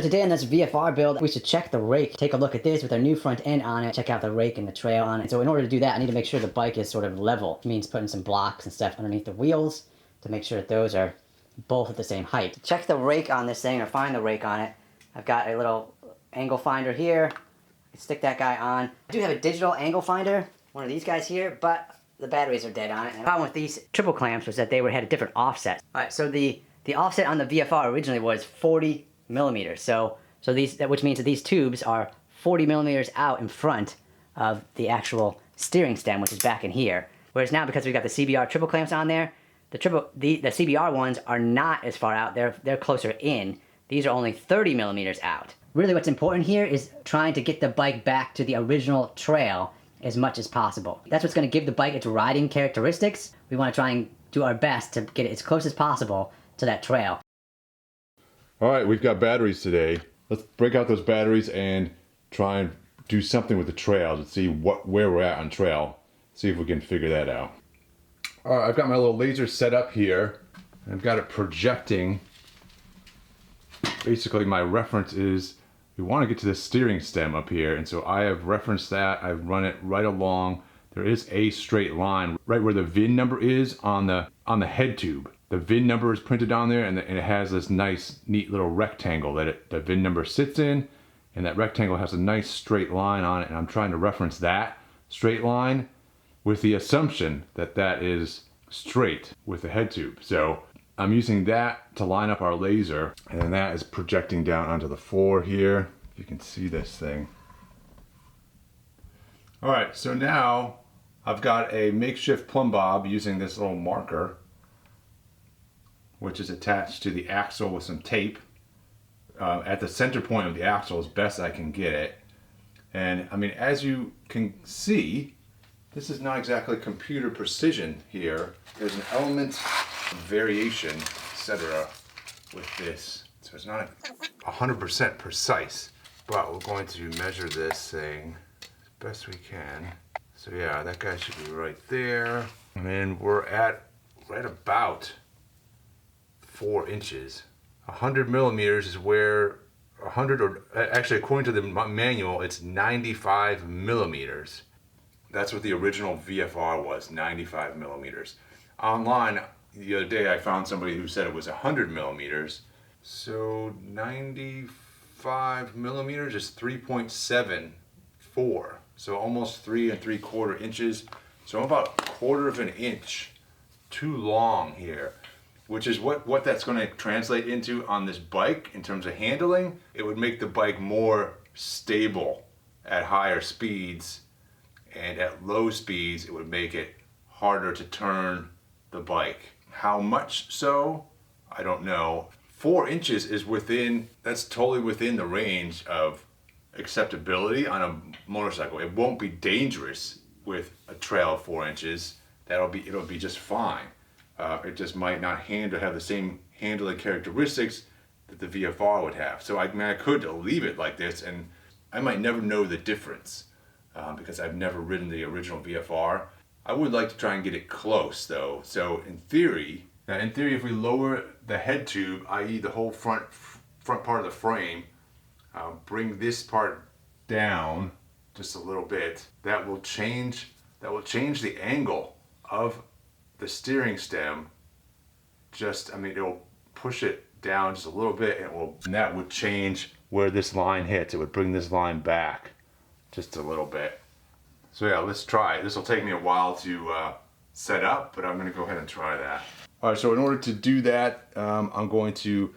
today on this VFR build, we should check the rake. Take a look at this with our new front end on it, check out the rake and the trail on it. So in order to do that, I need to make sure the bike is sort of level. It means putting some blocks and stuff underneath the wheels to make sure that those are both at the same height. To check the rake on this thing, or find the rake on it, I've got a little angle finder here. Stick that guy on. I do have a digital angle finder, one of these guys here, but the batteries are dead on it. And the problem with these triple clamps was that they had a different offset. Alright, so the offset on the VFR originally was 40 millimeters. So which means that these tubes are 40 millimeters out in front of the actual steering stem, which is back in here. Whereas now, because we've got the CBR triple clamps on there, the CBR ones are not as far out. They're closer in. These are only 30 millimeters out. Really what's important here is trying to get the bike back to the original trail as much as possible. That's what's going to give the bike its riding characteristics. We want to try and do our best to get it as close as possible to that trail. All right, we've got batteries today. Let's break out those batteries and try and do something with the trail to see where we're at on trail. See if we can figure that out. All right, I've got my little laser set up here. I've got it projecting. Basically, my reference is we want to get to the steering stem up here, and so I have referenced that. I've run it right along. There is a straight line right where the VIN number is on the head tube. The VIN number is printed on there, and it has this nice, neat little rectangle that the VIN number sits in, and that rectangle has a nice straight line on it, and I'm trying to reference that straight line with the assumption that that is straight with the head tube. So I'm using that to line up our laser, and then that is projecting down onto the floor here. If you can see this thing. All right, so now I've got a makeshift plumb bob using this little marker, which is attached to the axle with some tape at the center point of the axle as best I can get it. And I mean, as you can see, this is not exactly computer precision here. There's an element of variation, etc. with this. So it's not 100% precise, but we're going to measure this thing as best we can. So yeah, that guy should be right there. And then we're at right about 4 inches. 100 millimeters is where 100, or actually according to the manual, it's 95 millimeters. That's what the original VFR was, 95 millimeters. Online, the other day I found somebody who said it was 100 millimeters. So 95 millimeters is 3.74. So almost 3 3/4 inches. So I'm about 1/4 of an inch too long here, which is what that's going to translate into on this bike in terms of handling. It would make the bike more stable at higher speeds, and at low speeds it would make it harder to turn the bike. How much so? I don't know. 4 inches is that's totally within the range of acceptability on a motorcycle. It won't be dangerous with a trail of 4 inches. It'll be just fine. It just might not have the same handling characteristics that the VFR would have. So I could leave it like this, and I might never know the difference because I've never ridden the original VFR. I would like to try and get it close though. So in theory, if we lower the head tube, i.e. the whole front part of the frame, bring this part down just a little bit, that will change the angle of the steering stem. It'll push it down just a little bit, and that would change where this line hits. It would bring this line back just a little bit. So yeah, let's try it. This will take me a while to set up, but I'm going to go ahead and try that. All right, so in order to do that, I'm going to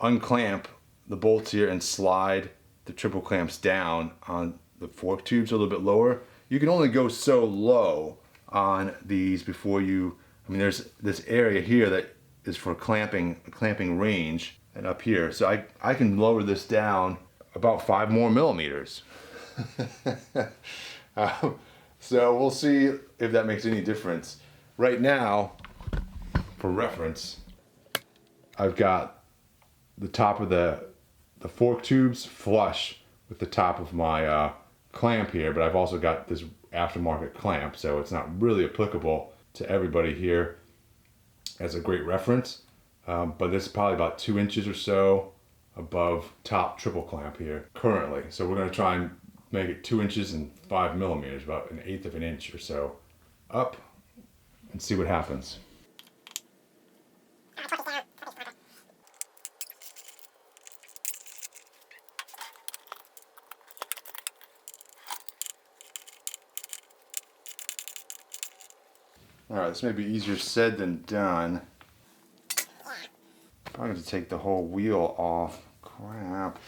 unclamp the bolts here and slide the triple clamps down on the fork tubes a little bit lower. You can only go so low on these before there's this area here that is for clamping range, and up here. So I can lower this down about 5 more millimeters. So we'll see if that makes any difference. Right now, for reference, I've got the top of the fork tubes flush with the top of my clamp here, but I've also got this aftermarket clamp, so it's not really applicable to everybody here as a great reference. But this is probably about 2 inches or so above top triple clamp here currently. So we're gonna try and make it 2 inches and 5 millimeters, about 1/8 of an inch or so up, and see what happens. All right, this may be easier said than done. Probably have to take the whole wheel off. Crap.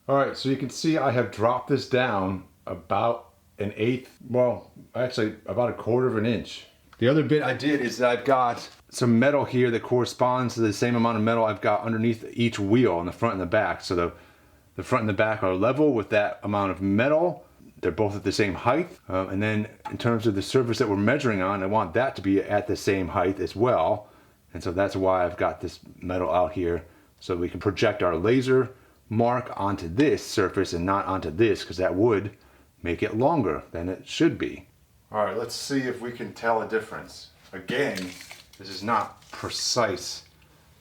All right, so you can see I have dropped this down about 1/8, well, actually about 1/4 of an inch. The other bit I did is that I've got some metal here that corresponds to the same amount of metal I've got underneath each wheel on the front and the back. So the front and the back are level with that amount of metal. They're both at the same height. And then in terms of the surface that we're measuring on, I want that to be at the same height as well. And so that's why I've got this metal out here, so we can project our laser mark onto this surface and not onto this, because that would make it longer than it should be. All right, let's see if we can tell a difference. Again, this is not precise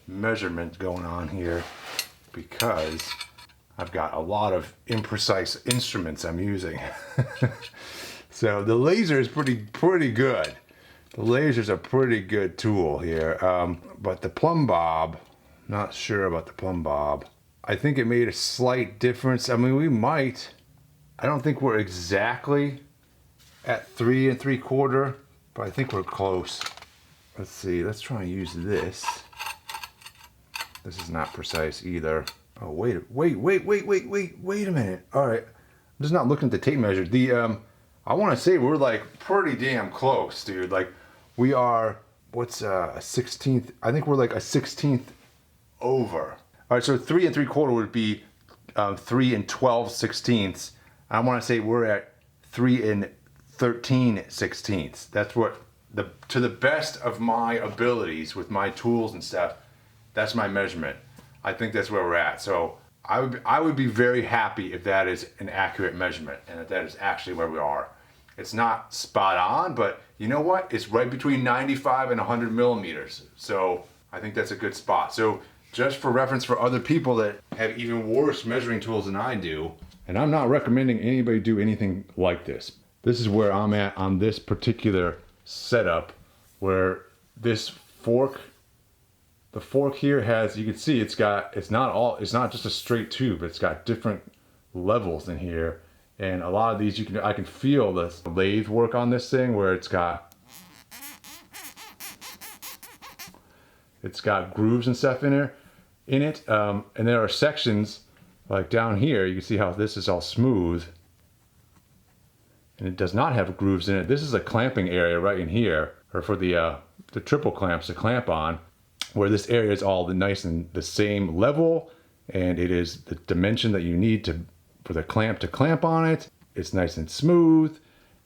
measurement going on here because I've got a lot of imprecise instruments I'm using. So the laser is pretty good. The laser's a pretty good tool here, but the plumb bob, not sure about the plumb bob. I think it made a slight difference. I mean, we might. I don't think we're exactly at 3 3/4, but I think we're close. Let's see, let's try and use this. This is not precise either. Oh, wait a minute. All right, I'm just not looking at the tape measure. I want to say we're like pretty damn close, dude. Like we are, what's a 16th? I think we're like a 16th over. All right, so 3 3/4 would be 3 12/16. I want to say we're at 3 13/16. That's what, to the best of my abilities with my tools and stuff, that's my measurement. I think that's where we're at. So I would be very happy if that is an accurate measurement and that is actually where we are. It's not spot on, but you know what? It's right between 95 and 100 millimeters. So I think that's a good spot. So just for reference for other people that have even worse measuring tools than I do, and I'm not recommending anybody do anything like this. This is where I'm at on this particular setup, where this fork, the fork here has, you can see it's not just a straight tube, it's got different levels in here. And a lot of these I can feel the lathe work on this thing where it's got grooves and stuff in it. And there are sections like down here, you can see how this is all smooth and it does not have grooves in it. This is a clamping area right in here, or for the triple clamps to clamp on, where this area is all nice and the same level, and it is the dimension that you need for the clamp to clamp on it. It's nice and smooth.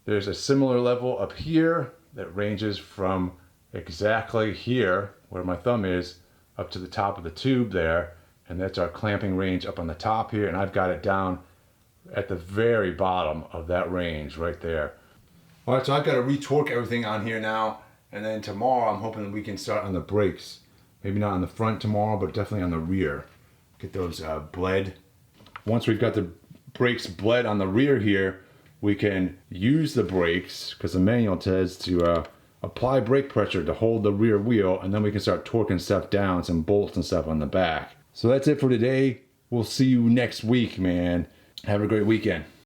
There's a similar level up here that ranges from exactly here, where my thumb is, up to the top of the tube there, and that's our clamping range up on the top here, and I've got it down at the very bottom of that range right there. All right, so I've got to retorque everything on here now, and then tomorrow I'm hoping that we can start on the brakes. Maybe not on the front tomorrow, but definitely on the rear. Get those bled. Once we've got the brakes bled on the rear here, we can use the brakes, because the manual says to apply brake pressure to hold the rear wheel, and then we can start torquing stuff down, some bolts and stuff on the back. So that's it for today. We'll see you next week, man. Have a great weekend.